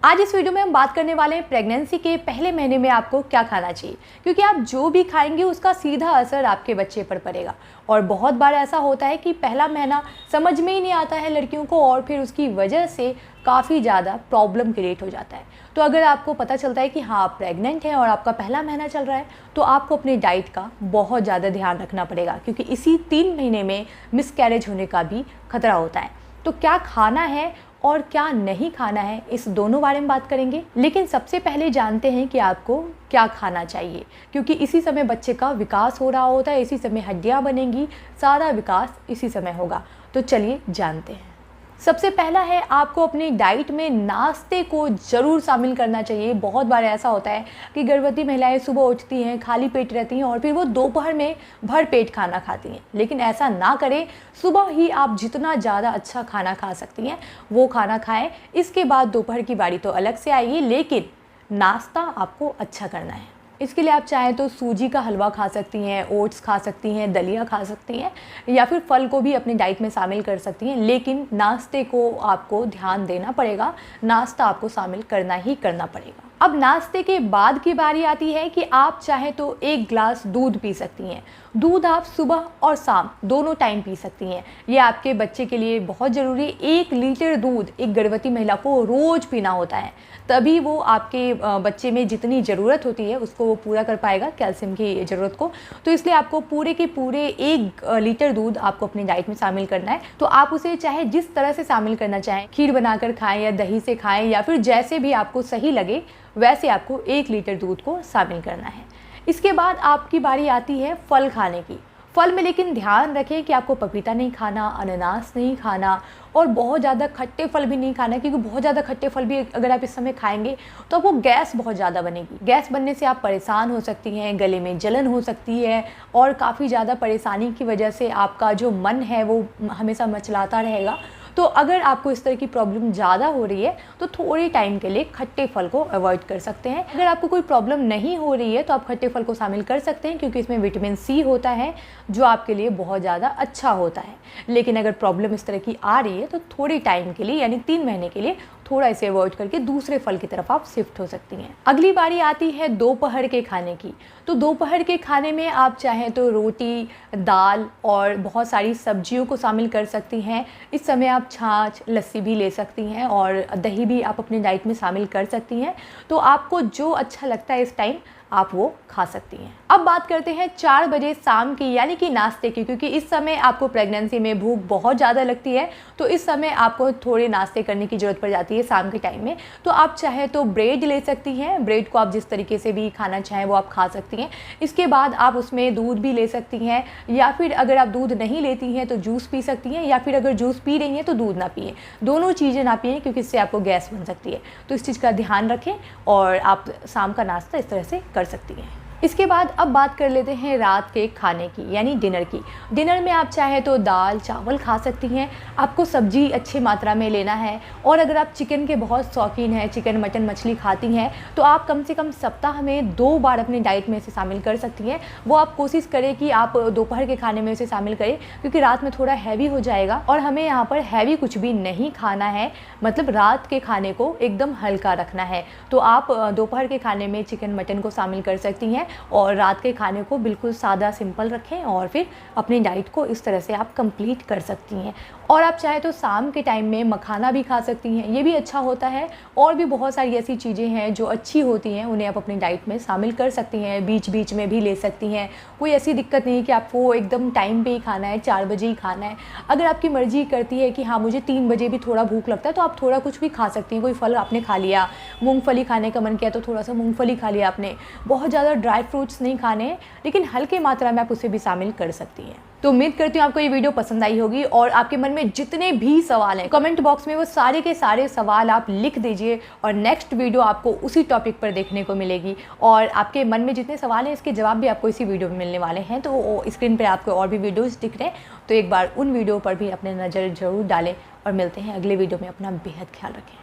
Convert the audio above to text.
आज इस वीडियो में हम बात करने वाले हैं प्रेगनेंसी के पहले महीने में आपको क्या खाना चाहिए, क्योंकि आप जो भी खाएंगे उसका सीधा असर आपके बच्चे पर पड़ेगा। और बहुत बार ऐसा होता है कि पहला महीना समझ में ही नहीं आता है लड़कियों को, और फिर उसकी वजह से काफ़ी ज़्यादा प्रॉब्लम क्रिएट हो जाता है। तो अगर आपको पता चलता है कि हाँ आप प्रेग्नेंट हैं और आपका पहला महीना चल रहा है, तो आपको अपनी डाइट का बहुत ज़्यादा ध्यान रखना पड़ेगा, क्योंकि इसी 3 महीने में मिसकैरेज होने का भी खतरा होता है। तो क्या खाना है और क्या नहीं खाना है, इस दोनों बारे में बात करेंगे। लेकिन सबसे पहले जानते हैं कि आपको क्या खाना चाहिए, क्योंकि इसी समय बच्चे का विकास हो रहा होता है, इसी समय हड्डियां बनेंगी, सारा विकास इसी समय होगा। तो चलिए जानते हैं। सबसे पहला है, आपको अपनी डाइट में नाश्ते को ज़रूर शामिल करना चाहिए। बहुत बार ऐसा होता है कि गर्भवती महिलाएं सुबह उठती हैं, खाली पेट रहती हैं और फिर वो दोपहर में भर पेट खाना खाती हैं। लेकिन ऐसा ना करें, सुबह ही आप जितना ज़्यादा अच्छा खाना खा सकती हैं वो खाना खाएं। इसके बाद दोपहर की बारी तो अलग से आएगी, लेकिन नाश्ता आपको अच्छा करना है। इसके लिए आप चाहें तो सूजी का हलवा खा सकती हैं, ओट्स खा सकती हैं, दलिया खा सकती हैं, या फिर फल को भी अपनी डाइट में शामिल कर सकती हैं। लेकिन नाश्ते को आपको ध्यान देना पड़ेगा, नाश्ता आपको शामिल करना ही करना पड़ेगा। अब नाश्ते के बाद की बारी आती है कि आप चाहें तो 1 गिलास दूध पी सकती हैं। दूध आप सुबह और शाम दोनों टाइम पी सकती हैं। ये आपके बच्चे के लिए बहुत ज़रूरी। 1 लीटर दूध एक गर्भवती महिला को रोज़ पीना होता है, तभी वो आपके बच्चे में जितनी ज़रूरत होती है उसको वो पूरा कर पाएगा, कैल्शियम की ज़रूरत को। तो इसलिए आपको पूरे के पूरे 1 लीटर दूध आपको अपनी डाइट में शामिल करना है। तो आप उसे चाहे जिस तरह से शामिल करना चाहें, खीर बनाकर खाएं या दही से खाएं, या फिर जैसे भी आपको सही लगे वैसे आपको 1 लीटर दूध को शामिल करना है। इसके बाद आपकी बारी आती है फल खाने की। फल में लेकिन ध्यान रखें कि आपको पपीता नहीं खाना, अनानास नहीं खाना, और बहुत ज़्यादा खट्टे फल भी नहीं खाना, क्योंकि बहुत ज़्यादा खट्टे फल भी अगर आप इस समय खाएंगे तो आपको गैस बहुत ज़्यादा बनेगी। गैस बनने से आप परेशान हो सकती हैं, गले में जलन हो सकती है, और काफ़ी ज़्यादा परेशानी की वजह से आपका जो मन है वो हमेशा मचलाता रहेगा। तो अगर आपको इस तरह की प्रॉब्लम ज़्यादा हो रही है तो थोड़े टाइम के लिए खट्टे फल को अवॉइड कर सकते हैं। अगर आपको कोई प्रॉब्लम नहीं हो रही है तो आप खट्टे फल को शामिल कर सकते हैं, क्योंकि इसमें विटामिन सी होता है जो आपके लिए बहुत ज़्यादा अच्छा होता है। लेकिन अगर प्रॉब्लम इस तरह की आ रही है तो थोड़े टाइम के लिए, यानी 3 महीने के लिए थोड़ा इसे अवॉइड करके दूसरे फल की तरफ आप शिफ्ट हो सकती हैं। अगली बारी आती है दोपहर के खाने की। तो दोपहर के खाने में आप चाहें तो रोटी, दाल और बहुत सारी सब्जियों को शामिल कर सकती हैं। इस समय आप छाछ, लस्सी भी ले सकती हैं और दही भी आप अपनी डाइट में शामिल कर सकती हैं। तो आपको जो अच्छा लगता है इस टाइम आप वो खा सकती हैं। अब बात करते हैं 4 बजे शाम की, यानी कि नाश्ते की, क्योंकि इस समय आपको प्रेगनेंसी में भूख बहुत ज़्यादा लगती है। तो इस समय आपको थोड़े नाश्ते करने की ज़रूरत पड़ जाती है शाम के टाइम में। तो आप चाहे तो ब्रेड ले सकती हैं, ब्रेड को आप जिस तरीके से भी खाना चाहें वो आप खा सकती हैं। इसके बाद आप उसमें दूध भी ले सकती हैं, या फिर अगर आप दूध नहीं लेती हैं तो जूस पी सकती हैं, या फिर अगर जूस पी रही हैं तो दूध ना पिए, दोनों चीज़ें ना पिए, क्योंकि इससे आपको गैस बन सकती है। तो इस चीज़ का ध्यान रखें और आप शाम का नाश्ता इस तरह से कर सकती हैं। इसके बाद अब बात कर लेते हैं रात के खाने की, यानी डिनर की। डिनर में आप चाहे तो दाल चावल खा सकती हैं। आपको सब्जी अच्छी मात्रा में लेना है, और अगर आप चिकन के बहुत शौकीन हैं, चिकन मटन मछली खाती हैं, तो आप कम से कम सप्ताह में 2 बार अपनी डाइट में इसे शामिल कर सकती हैं। वो आप कोशिश करें कि आप दोपहर के खाने में इसे शामिल करें, क्योंकि रात में थोड़ा हैवी हो जाएगा, और हमें यहाँ पर हैवी कुछ भी नहीं खाना है। मतलब रात के खाने को एकदम हल्का रखना है। तो आप दोपहर के खाने में चिकन मटन को शामिल कर सकती हैं, और रात के खाने को बिल्कुल सादा सिंपल रखें, और फिर अपनी डाइट को इस तरह से आप कंप्लीट कर सकती हैं। और आप चाहे तो शाम के टाइम में मखाना भी खा सकती हैं, ये भी अच्छा होता है। और भी बहुत सारी ऐसी चीज़ें हैं जो अच्छी होती हैं, उन्हें आप अपनी डाइट में शामिल कर सकती हैं, बीच बीच में भी ले सकती हैं। कोई ऐसी दिक्कत नहीं कि आपको एकदम टाइम पे ही खाना है, 4 बजे ही खाना है। अगर आपकी मर्जी करती है कि हाँ मुझे 3 बजे भी थोड़ा भूख लगता है, तो आप थोड़ा कुछ भी खा सकती हैं। कोई फल आपने खा लिया, मूँगफली खाने का मन किया तो थोड़ा सा मूँगफली खा लिया आपने। बहुत ज़्यादा ड्राई फ्रूट्स नहीं खाने हैं, लेकिन हल्के मात्रा में आप उसे भी शामिल कर सकती हैं। तो उम्मीद करती हूँ आपको ये वीडियो पसंद आई होगी, और आपके मन में जितने भी सवाल हैं कमेंट बॉक्स में वो सारे के सारे सवाल आप लिख दीजिए, और नेक्स्ट वीडियो आपको उसी टॉपिक पर देखने को मिलेगी। और आपके मन में जितने सवाल हैं इसके जवाब भी आपको इसी वीडियो में मिलने वाले हैं। तो स्क्रीन पर आपको और भी वीडियोज़ दिख रहे हैं, तो एक बार उन वीडियो पर भी अपने नज़र जरूर डालें, और मिलते हैं अगले वीडियो में। अपना बेहद ख्याल रखें।